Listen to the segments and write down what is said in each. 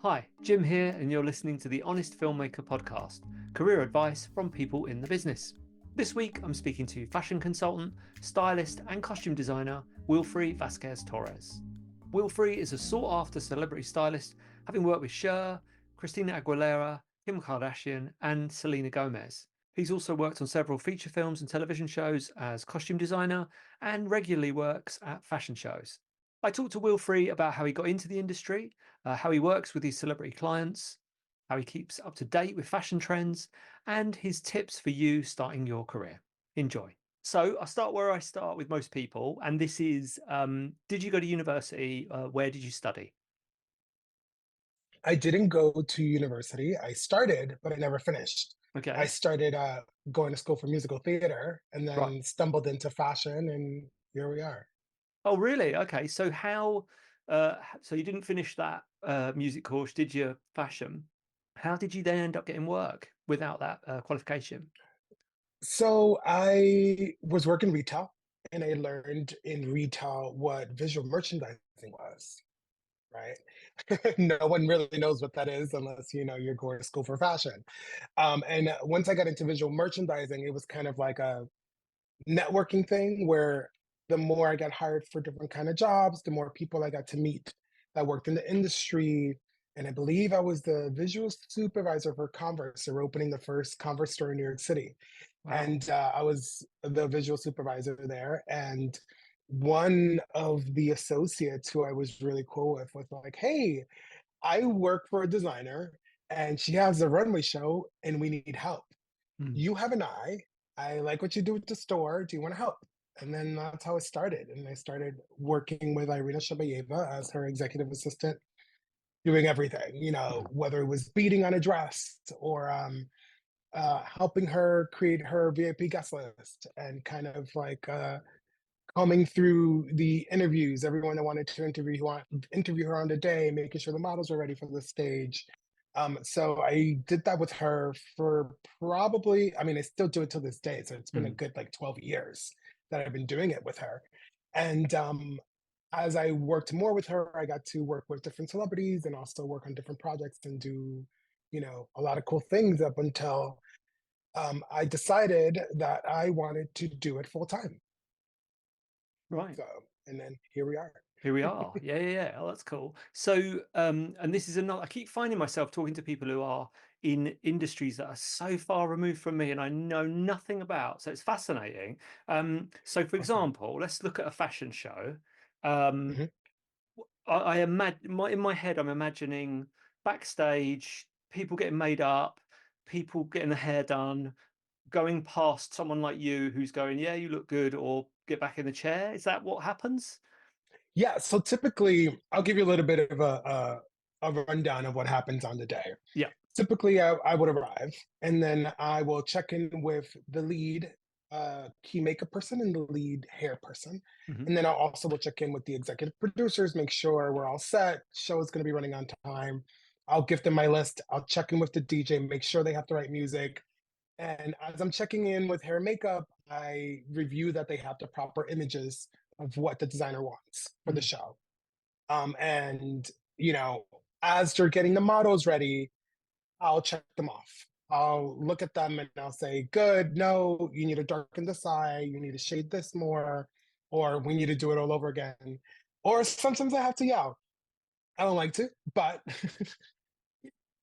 Hi, Jim here, and you're listening to the Honest Filmmaker Podcast, career advice from people in the business. This week, I'm speaking to fashion consultant, stylist, and costume designer Wilfree Vásquez Torres. Wilfree is a sought-after celebrity stylist, having worked with Cher, Christina Aguilera, Kim Kardashian, and Selena Gomez. He's also worked on several feature films and television shows as costume designer and regularly works at fashion shows. I talked to Wilfree about how he got into the industry, how he works with his celebrity clients, how he keeps up to date with fashion trends, and his tips for you starting your career. Enjoy. So I'll start where I start with most people, and this is, did you go to university? Where did you study? I didn't go to university. I started, but I never finished. Okay. I started going to school for musical theater and Right. then stumbled into fashion, and here we are. Oh, really? Okay. So so you didn't finish that music course, did you? Fashion. How did you then end up getting work without that qualification? So I was working retail, and I learned in retail what visual merchandising was, right? No one really knows what that is unless you're going to school for fashion. And once I got into visual merchandising, it was kind of like a networking thing where the more I got hired for different kind of jobs, the more people I got to meet that worked in the industry. And I believe I was the visual supervisor for Converse. They were opening the first Converse store in New York City. Wow. And I was the visual supervisor there. And one of the associates who I was really cool with was like, hey, I work for a designer and she has a runway show and we need help. Mm. You have an eye. I like what you do at the store. Do you want to help? And then that's how it started. And I started working with Irina Shabayeva as her executive assistant, doing everything, whether it was beading on a dress or helping her create her VIP guest list and kind of like combing through the interviews, everyone that wanted to interview her on the day, making sure the models were ready for the stage. So I did that with her for probably, I still do it till this day. So it's been a good like 12 years that I've been doing it with her. And as I worked more with her, I got to work with different celebrities and also work on different projects and do, a lot of cool things up until I decided that I wanted to do it full time. Right. So, and then here we are. Here we are. Yeah. Oh, that's cool. So, and this is another, I keep finding myself talking to people who are in industries that are so far removed from me and I know nothing about. So it's fascinating. So for Awesome. example, let's look at a fashion show. Um, Hmm. I imagine in my head, I'm imagining backstage, people getting made up, people getting the hair done, going past someone like you who's going, yeah, you look good, or get back in the chair. Is that what happens? Yeah. So typically, I'll give you a little bit of a rundown of what happens on the day. Yeah. Typically, I would arrive and then I will check in with the lead key makeup person and the lead hair person. Hmm. And then I also will check in with the executive producers, make sure we're all set. Show is going to be running on time. I'll give them my list. I'll check in with the DJ, make sure they have the right music. And as I'm checking in with hair and makeup, I review that they have the proper images of what the designer wants for the show. And, as they're getting the models ready, I'll check them off. I'll look at them and I'll say, good, no, you need to darken this eye, you need to shade this more, or we need to do it all over again. Or sometimes I have to yell. I don't like to, but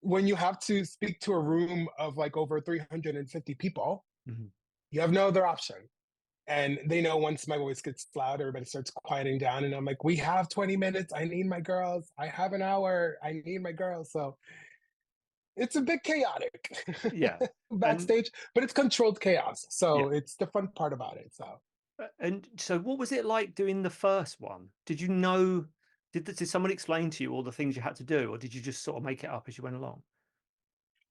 when you have to speak to a room of like over 350 people, Hmm. you have no other option. And they know once my voice gets loud, everybody starts quieting down. And I'm like, we have 20 minutes. I need my girls. I have an hour. I need my girls. So it's a bit chaotic Yeah. And backstage, but it's controlled chaos. yeah. So it's the fun part about it. So And so what was it like doing the first one? Did you know, did someone explain to you all the things you had to do, or did you just sort of make it up as you went along?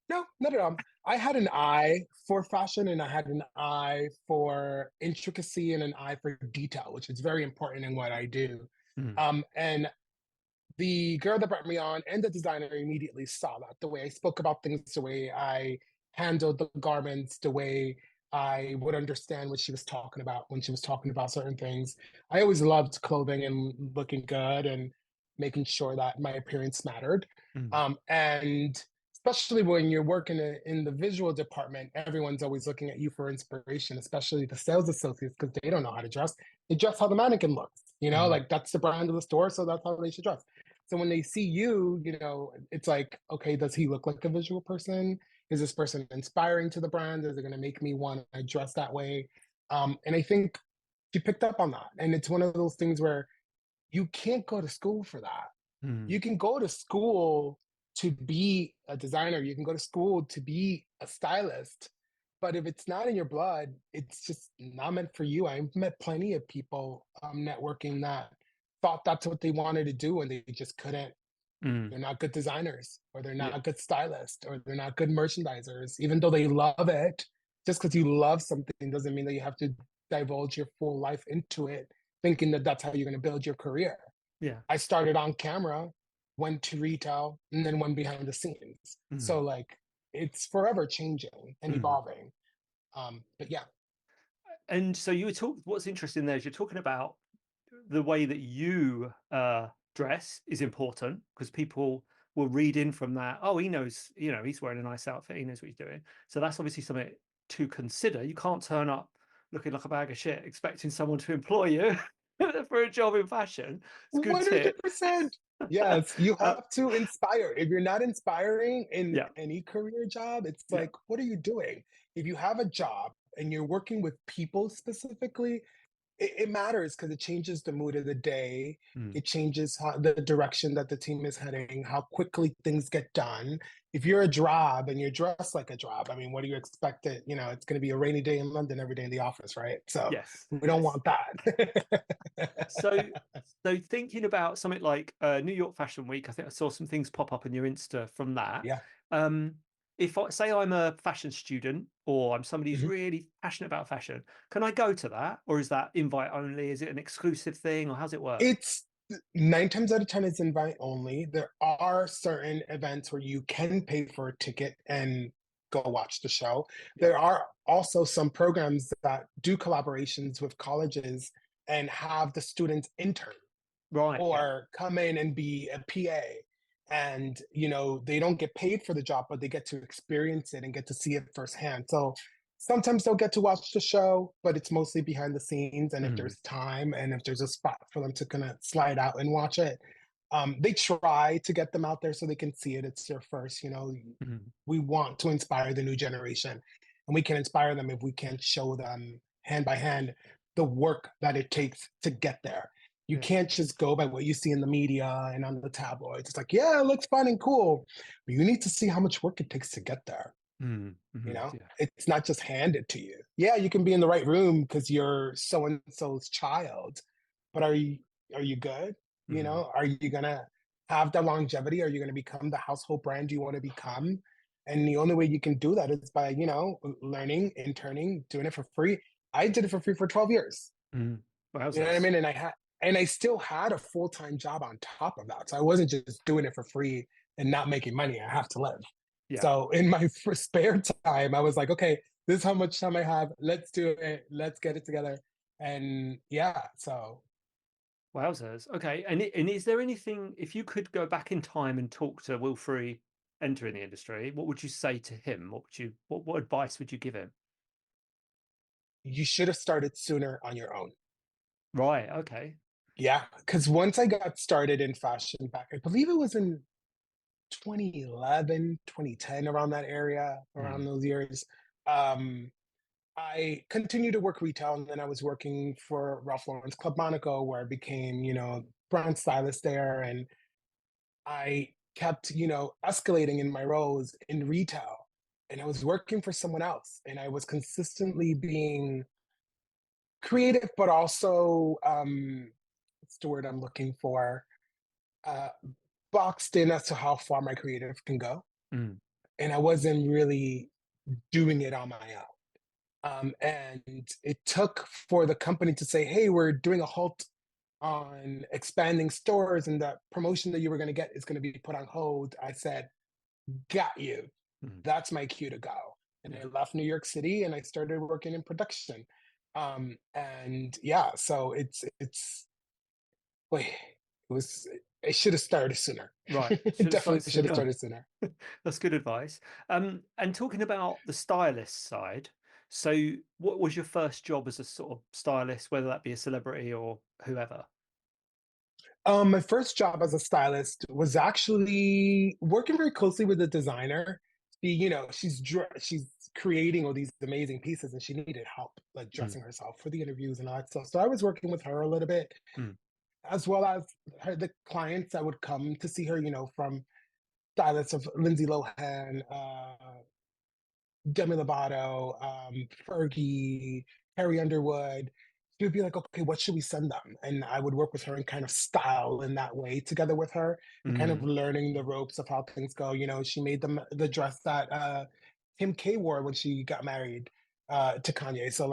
no, not at all. I had an eye for fashion and I had an eye for intricacy and an eye for detail, which is very important in what I do. Mm. And the girl that brought me on and the designer immediately saw that the way I spoke about things, the way I handled the garments, the way I would understand what she was talking about when she was talking about certain things. I always loved clothing and looking good and making sure that my appearance mattered. Mm. And especially when you're working in the visual department, everyone's always looking at you for inspiration, especially the sales associates, because they don't know how to dress. They dress how the mannequin looks, Mm. like that's the brand of the store, so that's how they should dress. So when they see you, it's like, okay, does he look like a visual person? Is this person inspiring to the brand? Is it going to make me want to dress that way? And I think she picked up on that. And it's one of those things where you can't go to school for that. Mm. You can go to school to be a designer, you can go to school to be a stylist, but if it's not in your blood, it's just not meant for you. I've met plenty of people networking that thought that's what they wanted to do and they just couldn't. They're not good designers, or they're not good stylists, or they're not good merchandisers, even though they love it. Just because you love something doesn't mean that you have to divulge your full life into it, thinking that that's how you're going to build your career. Yeah. I started on camera, went to retail, and then went behind the scenes. So like it's forever changing and evolving. But yeah. And so what's interesting there is you're talking about the way that you dress is important, because people will read in from that, oh, he knows, he's wearing a nice outfit, he knows what he's doing. So that's obviously something to consider. You can't turn up looking like a bag of shit expecting someone to employ you for a job in fashion. It's a good tip. 100%. Yes, you have to inspire. If you're not inspiring in Yeah. any career job, it's like, what are you doing? If you have a job and you're working with people specifically, it matters because it changes the mood of the day. It changes the direction that the team is heading, how quickly things get done. If you're a drab and you're dressed like a drab, I mean, what do you expect? It's going to be a rainy day in London every day in the office, right? So Yes, we don't want that. so thinking about something like New York Fashion Week, I think I saw some things pop up on your Insta from that. Yeah. If I say I'm a fashion student, or I'm somebody who's Mhm. really passionate about fashion, can I go to that, or is that invite only? Is it an exclusive thing, or how's it work? It's 9 times out of 10 it's invite only. There are certain events where you can pay for a ticket and go watch the show. There are also some programs that do collaborations with colleges and have the students intern Right. or come in and be a PA. And they don't get paid for the job, but they get to experience it and get to see it firsthand. So sometimes they'll get to watch the show, but it's mostly behind the scenes. And if there's time and if there's a spot for them to kind of slide out and watch it, they try to get them out there so they can see it. It's their first. We want to inspire the new generation, and we can inspire them if we can show them hand by hand the work that it takes to get there. You can't just go by what you see in the media and on the tabloids. It's like, yeah, it looks fun and cool, but you need to see how much work it takes to get there. It's not just handed to you. Yeah, you can be in the right room because you're so and so's child, but are you good? Are you gonna have the longevity? Are you gonna become the household brand you want to become? And the only way you can do that is by learning, interning, doing it for free. I did it for free for 12 years. You know what I mean? And I still had a full-time job on top of that. So I wasn't just doing it for free and not making money. I have to live. So in my spare time, I was like, okay, this is how much time I have. Let's do it. Let's get it together. And so. Wowzers. Okay. And is there anything, if you could go back in time and talk to Wilfree entering the industry, what would you say to him? What advice would you give him? You should have started sooner on your own. Right. Okay. Yeah. Because once I got started in fashion back, I believe it was in 2011, 2010, around that area, around those years. I continued to work retail, and then I was working for Ralph Lauren's Club Monaco, where I became, brand stylist there. And I kept, escalating in my roles in retail. And I was working for someone else, and I was consistently being creative, but also, what's the word I'm looking for? Uh, Boxed in as to how far my creative can go. And I wasn't really doing it on my own. And it took for the company to say, hey, we're doing a halt on expanding stores, and the promotion that you were going to get is going to be put on hold. I said, got you. That's my cue to go. And I left New York City and I started working in production. And so it was it should have started sooner. Right. Should have started Definitely should have sooner. started sooner. That's good advice. And talking about the stylist side, so what was your first job as a sort of stylist, whether that be a celebrity or whoever? My first job as a stylist was actually working very closely with a designer. She's creating all these amazing pieces, and she needed help, like Mm, dressing herself for the interviews and all that stuff. So I was working with her a little bit, mm, as well as the clients that would come to see her. From stylists of Lindsay Lohan, Demi Lovato, Fergie, Harry Underwood. She would be like, okay, what should we send them? And I would work with her and kind of style in that way together with her and kind of mm, learning the ropes of how things go. She made the dress that Kim K wore when she got married to Kanye. So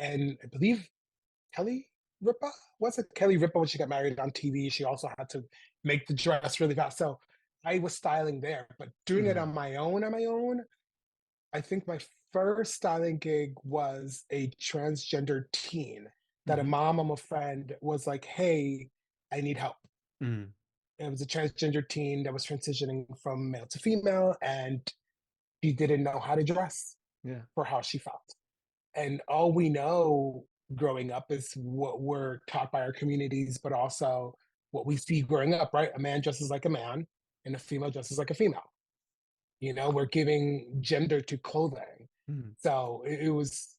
and I believe Kelly Ripa was it Kelly Ripa when she got married on TV. She also had to make the dress really fast. So I was styling there, but doing it mm, on my own, I think my first styling gig was a transgender teen that a mhm, mom of a friend was like, "Hey, I need help." mm. It was a transgender teen that was transitioning from male to female, and she didn't know how to dress Yeah. for how she felt. And all we know growing up is what we're taught by our communities, but also what we see growing up, right? A man dresses like a man, and a female dresses like a female. We're giving gender to clothing. Mm, So it was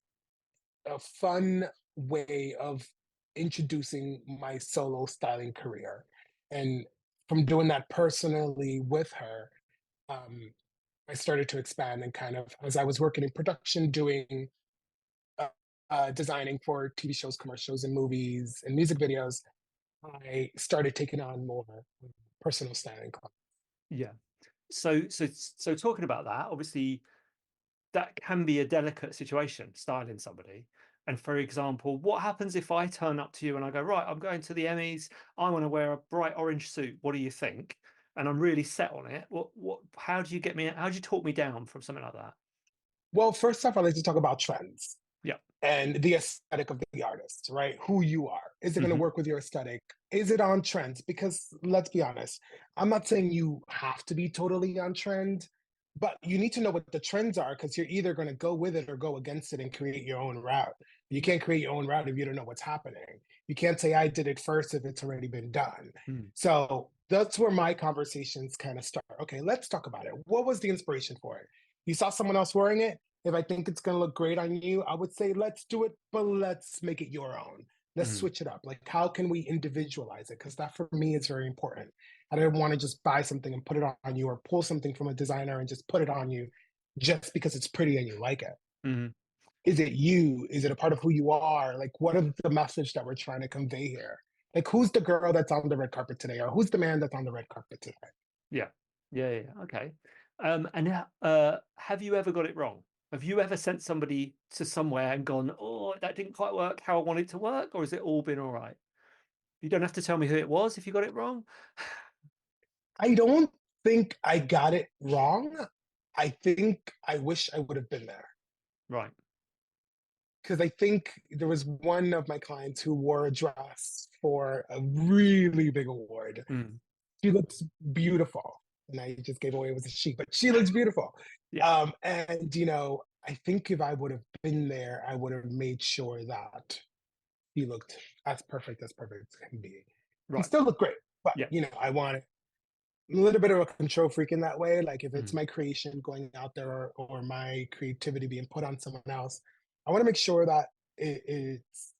a fun way of introducing my solo styling career. And from doing that personally with her, um, I started to expand and kind of, as I was working in production, doing uh, designing for TV shows, commercials, and movies and music videos, I started taking on more personal styling clients. yeah. So talking about that, obviously that can be a delicate situation, styling somebody. And for example, what happens if I turn up to you and I go, right, I'm going to the Emmys, I want to wear a bright orange suit. What do you think? And I'm really set on it. How do you get me, how do you talk me down from something like that? Well, first off, I like to talk about trends Yeah. and the aesthetic of the artist, right? Who you are. Is it going to Hmm. work with your aesthetic? Is it on trends? Because let's be honest, I'm not saying you have to be totally on trend, but you need to know what the trends are because you're either going to go with it or go against it and create your own route. You can't create your own route if you don't know what's happening. You can't say, I did it first if it's already been done. Mm, So that's where my conversations kind of start. Okay, let's talk about it. What was the inspiration for it? You saw someone else wearing it. If I think it's going to look great on you, I would say let's do it, but let's make it your own. Let's mm, switch it up. Like, how can we individualize it? Because that for me is very important. I don't want to just buy something and put it on you or pull something from a designer and just put it on you just because it's pretty and you like it. mm. Is it you? Is it a part of who you are? Like, what is the message that we're trying to convey here? Like, who's the girl that's on the red carpet today? Or who's the man that's on the red carpet today? Yeah. Yeah. Okay. And have you ever got it wrong? Have you ever sent somebody to somewhere and gone, oh, that didn't quite work how I want it to work? Or has it all been all right? You don't have to tell me who it was if you got it wrong. I don't think I got it wrong. I think I wish I would have been there. Right. Because I think there was one of my clients who wore a dress for a really big award. Mm. She looks beautiful. And I just gave away it was a she, but she looks beautiful. Yeah. And I think if I would have been there, I would have made sure that he looked as perfect as perfect can be. He Right. still looked great, but Yeah. I want a little bit of a control freak in that way. Like if it's Mm. my creation going out there or my creativity being put on someone else, I want to make sure that it's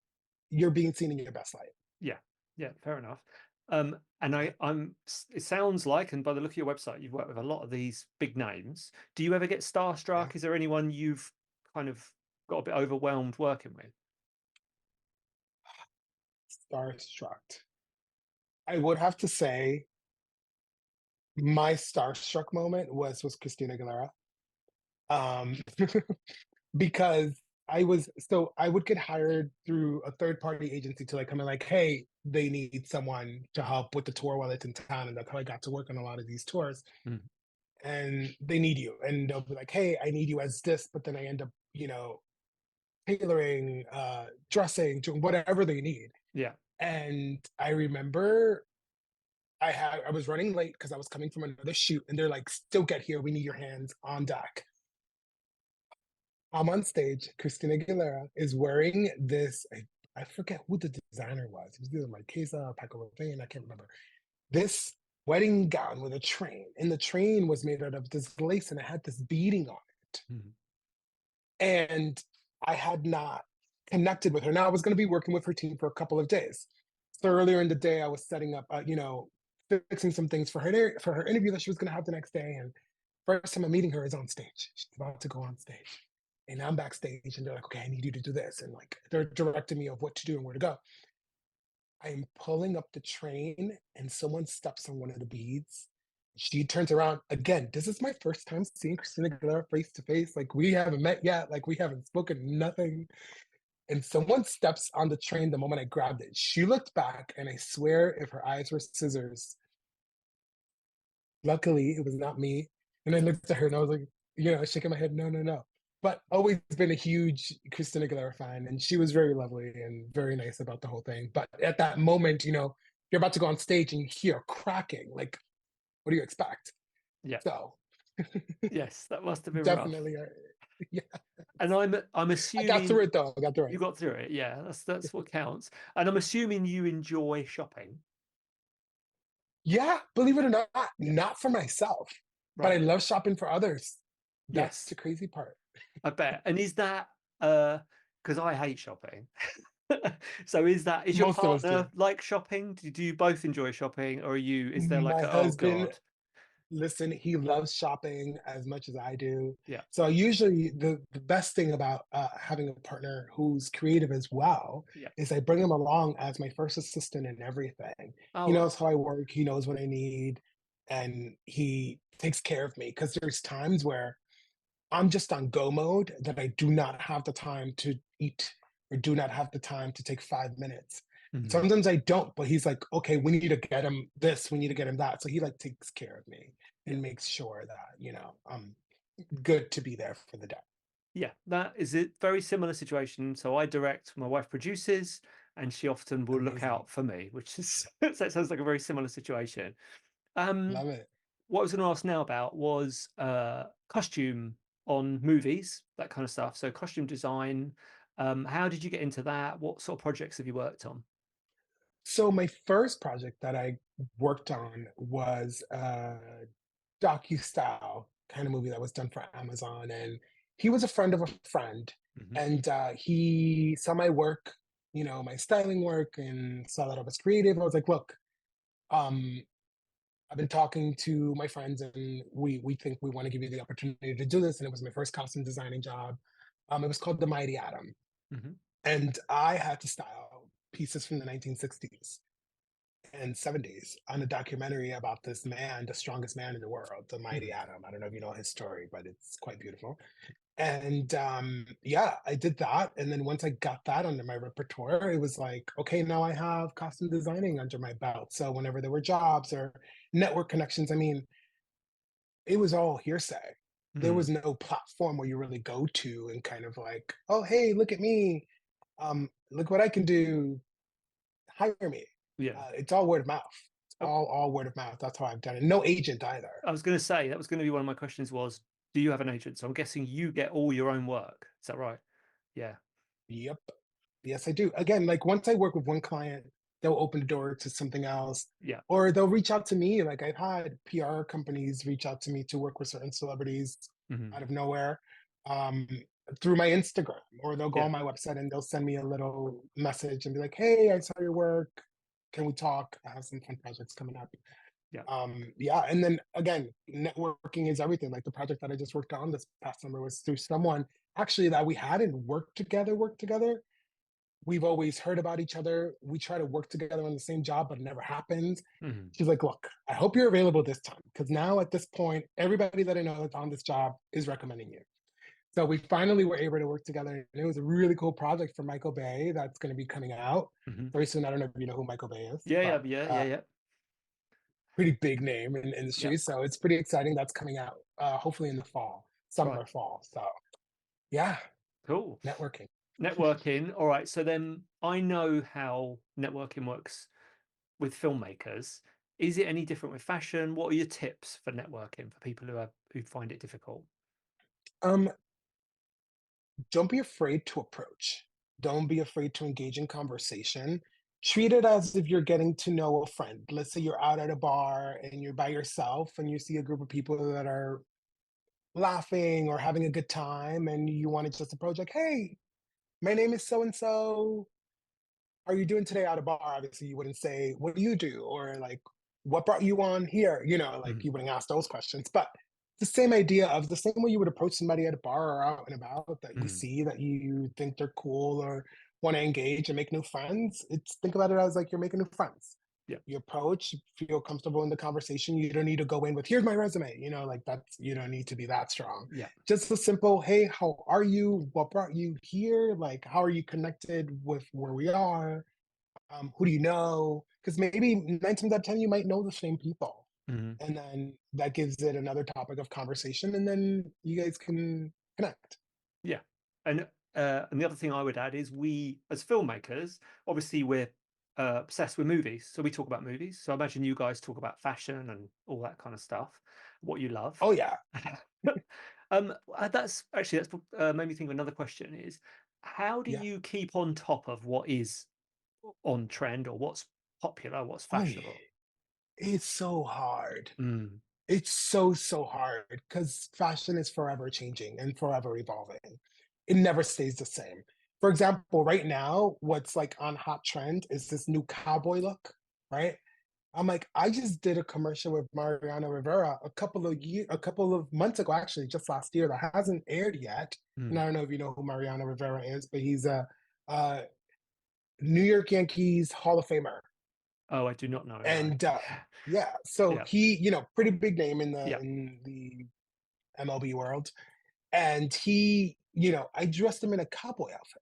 you're being seen in your best light. Yeah. Yeah. Fair enough. And it sounds like, and by the look of your website, you've worked with a lot of these big names. Do you ever get Yeah. starstruck? Is there anyone you've kind of got a bit overwhelmed working with? Starstruck. I would have to say my starstruck moment was Christina Aguilera. Um, because I would get hired through a third party agency to like come in like, hey, they need someone to help with the tour while it's in town. And that's how I got to work on a lot of these tours. Mm. And they need you. And they'll be like, hey, I need you as this, but then I end up, tailoring, dressing, doing whatever they need. Yeah. And I remember I was running late because I was coming from another shoot, and they're like, "Still get here. We need your hands on deck." I'm on stage. Christina Aguilera is wearing this. I forget who the designer was. It was either Marquesa or Paco Rabanne. I can't remember. This wedding gown with a train, and the train was made out of this lace, and it had this beading on it. Mm-hmm. And I had not connected with her. Now I was going to be working with her team for a couple of days. So earlier in the day, I was setting up, fixing some things for her interview that she was going to have the next day. And first time I'm meeting her is on stage. She's about to go on stage, and I'm backstage, and they're like, "Okay, I need you to do this," and like they're directing me of what to do and where to go. I am pulling up the train, and someone steps on one of the beads. She turns around again. This is my first time seeing Christina Aguilera face to face. Like, we haven't met yet. Like, we haven't spoken nothing. And someone steps on the train the moment I grabbed it. She looked back, and I swear if her eyes were scissors, luckily it was not me. And I looked at her and I was like, shaking my head, no, no, no. But always been a huge Christina Aguilera fan, and she was very lovely and very nice about the whole thing. But at that moment, you're about to go on stage and you hear cracking. Like, what do you expect? Yeah. So, yes, that must have been definitely, rough. yeah. And I'm assuming I got through it though. I got through it. You got through it. Yeah, that's what counts. And I'm assuming you enjoy shopping. Yeah, believe it or not, Yeah. not for myself, but I Right. love shopping for others. That's Yes, the crazy part. I bet. And is that because I hate shopping? So is your Most of us do. partner like shopping? Do you both enjoy shopping, or is there like My oh husband, God? listen, he loves shopping as much as I do. Yeah. So usually the best thing about having a partner who's creative as well Yeah. is I bring him along as my first assistant in everything. Oh He right. knows how I work, he knows what I need, and he takes care of me because there's times where I'm just on go mode that I do not have the time to eat or do not have the time to take 5 minutes. Mhm. Sometimes I don't, but he's like, okay, we need to get him this, we need to get him that. So he like takes care of me Yeah. and makes sure that, I'm good to be there for the day. Yeah, that is a very similar situation. So I direct, my wife produces, and she often will look Amazing. out for me, which is so it sounds like a very similar situation. Um, Love it. what I was going to ask now about was costume on movies, that kind of stuff. So costume design. How did you get into that? What sort of projects have you worked on? So my first project that I worked on was docu-style kind of movie that was done for Amazon, and he was a friend of a friend, Hmm. and he saw my work, my styling work, and saw that I was creative. I was like, look, um, I've been talking to my friends, and we think we want to give you the opportunity to do this. And it was my first costume designing job. It was called The Mighty Atom, Hmm. and I had to style pieces from the 1960s and 70s on a documentary about this man, the strongest man in the world, the Hmm. mighty Adam. I don't know if you know his story, but it's quite beautiful. And yeah, I did that. And then once I got that under my repertoire, it was like, okay, now I have costume designing under my belt. So whenever there were jobs or network connections, I mean, it was all hearsay. There Hmm. was no platform where you really go to and kind of like, oh, hey, look at me. Look what I can do. Hire me. Yeah. It's all word of mouth. It's Oh, all word of mouth. That's how I've done it. No agent either. I was going to say that was going to be one of my questions was, do you have an agent? So I'm guessing you get all your own work. Is that right? Yeah. Yep. Yes, I do. Again, like once I work with one client, they'll open the door to something else, Yeah. or they'll reach out to me. Like I've had PR companies reach out to me to work with certain celebrities Hmm. out of nowhere, um, through my Instagram, or they'll go Yeah. on my website and they'll send me a little message and be like, "Hey, I saw your work. Can we talk? I have some fun projects coming up." Yeah. Yeah, and then again, networking is everything. Like the project that I just worked on this past summer was through someone actually that we hadn't worked together. We've always heard about each other. We try to work together on the same job, but it never happens. Hmm. She's like, look, I hope you're available this time, because now at this point, everybody that I know that's on this job is recommending you. So we finally were able to work together, and it was a really cool project for Michael Bay that's going to be coming out Hmm. very soon. I don't know if you know who Michael Bay is, Yeah. Yeah. but Yeah. Yeah. Yeah. pretty big name in the Yeah. industry. So it's pretty exciting. That's coming out hopefully in the fall, Right. summer, fall. So yeah, Cool. networking. Networking. All right. So then I know how networking works with filmmakers. Is it any different with fashion? What are your tips for networking for people who find it difficult? Um, don't be afraid to approach. Don't be afraid to engage in conversation. Treat it as if you're getting to know a friend. Let's say you're out at a bar and you're by yourself and you see a group of people that are laughing or having a good time and you want to just approach like, hey, my name is so and so. Are you doing today at a bar? Obviously, you wouldn't say, what do you do? Or like, what brought you on here? Like Mhm. you wouldn't ask those questions. But the same idea of the same way you would approach somebody at a bar or out and about that you Mhm. see that you think they're cool or want to engage and make new friends. It's think about it as like you're making new friends. Yeah. You approach, feel comfortable in the conversation. You don't need to go in with, here's my resume, like that's, you don't need to be that strong. Yeah. Just a simple, hey, how are you? What brought you here? Like, how are you connected with where we are? Who do you know? Because maybe 9 times out of 10, you might know the same people. Mhm. And then that gives it another topic of conversation, and then you guys can connect. Yeah. And the other thing I would add is we, as filmmakers, obviously we're obsessed with movies. So we talk about movies. So I imagine you guys talk about fashion and all that kind of stuff, what you love. Oh, yeah. That's made me think of another question is how do Yeah. you keep on top of what is on trend or what's popular, what's Oh, yeah. fashionable? It's so hard. Mm. It's so, so hard because fashion is forever changing and forever evolving. It never stays the same. For example, right now, what's like on hot trend is this new cowboy look, right? I'm like, I just did a commercial with Mariano Rivera a couple of months ago, actually, just last year, that hasn't aired yet. And Mm. I don't know if you know who Mariano Rivera is, but he's a New York Yankees Hall of Famer. Oh, I do not know him, no. And yeah, so Yeah. he, pretty big name in Yeah. the MLB world. And he, I dressed him in a cowboy outfit.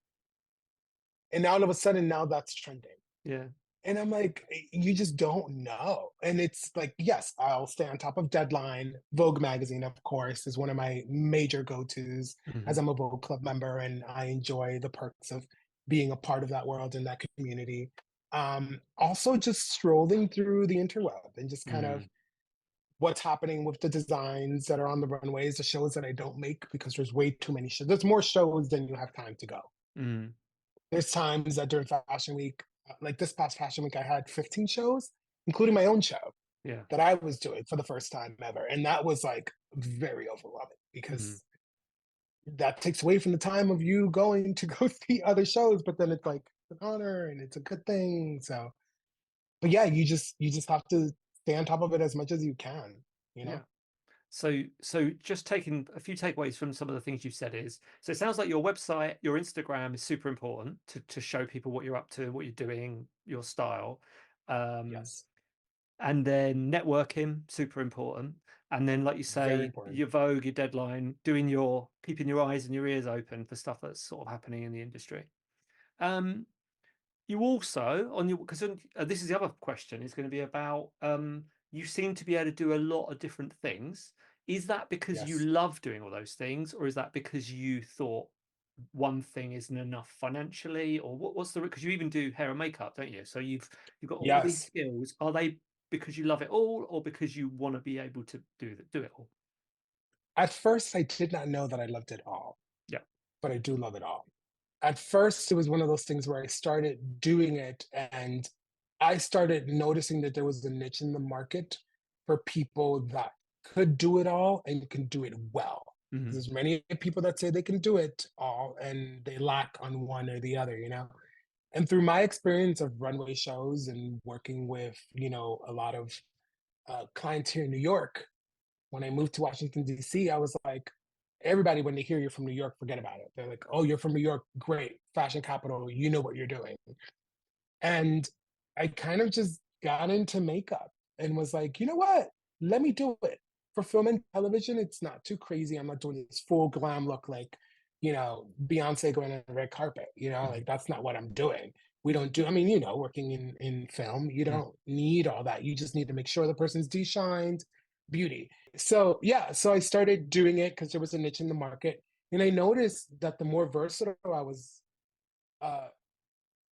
And all of a sudden now that's trending. Yeah. And I'm like, you just don't know. And it's like, yes, I'll stay on top of Deadline. Vogue magazine, of course, is one of my major go-tos Hmm. as I'm a Vogue Club member and I enjoy the perks of being a part of that world and that community. Also just strolling through the interweb and just kind of Mm. what's happening with the designs that are on the runways, the shows that I don't make because there's way too many shows. There's more shows than you have time to go. Mm. There's times that during Fashion Week, like this past Fashion Week, I had 15 shows, including my own show Yeah. that I was doing for the first time ever. And that was like very overwhelming Mm. because that takes away from the time of you going to go see other shows, but then it's like an honor and it's a good thing. So, but yeah, you just have to stay on top of it as much as you can, you Yeah. know? So just taking a few takeaways from some of the things you've said is, so it sounds like your website, your Instagram is super important to show people what you're up to, what you're doing, your style. Um, Yes. and then networking, super important. And then, like you Very say, important. your Vogue, your Deadline, keeping your eyes and your ears open for stuff that's sort of happening in the industry. Um, you also on your because this is the other question is going to be about you seem to be able to do a lot of different things. Is that because you Yes. love doing all those things, or is that because you thought one thing isn't enough financially, or what's the because you even do hair and makeup, don't you? So you've got all these Yes. skills. Are they because you love it all, or because you want to be able to do it all? At first, I did not know that I loved it all, Yeah. but I do love it all. At first, it was one of those things where I started doing it and I started noticing that there was a niche in the market for people that could do it all and can do it well. Hmm. There's many people that say they can do it all and they lack on one or the other. And through my experience of runway shows and working with, a lot of clients here in New York, when I moved to Washington, D.C., I was like, everybody, when they hear you're from New York, forget about it. They're like, oh, you're from New York. Great. Fashion capital. You know what you're doing. And I kind of just got into makeup and was like, you know what? Let me do it. For film and television, it's not too crazy. I'm not doing this full glam look like, Beyonce going on the red carpet. Hmm. Like that's not what I'm doing. We don't do, working in film, you Hmm. don't need all that. You just need to make sure the person's de-shined, beauty. So yeah, so I started doing it because there was a niche in the market. And I noticed that the more versatile I was uh,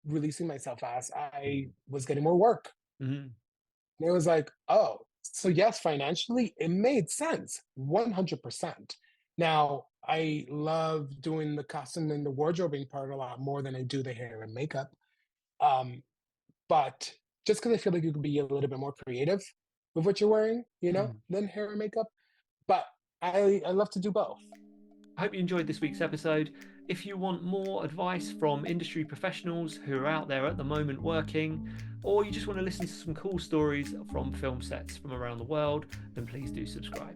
releasing myself as, I was getting more work. Hmm. And it was like, oh, so yes, financially, it made sense 100%. Now, I love doing the costume and the wardrobing part a lot more than I do the hair and makeup. Um, but just because I feel like you can be a little bit more creative with what you're wearing, than hair and makeup. But I love to do both. I hope you enjoyed this week's episode. If you want more advice from industry professionals who are out there at the moment working, or you just want to listen to some cool stories from film sets from around the world, then please do subscribe.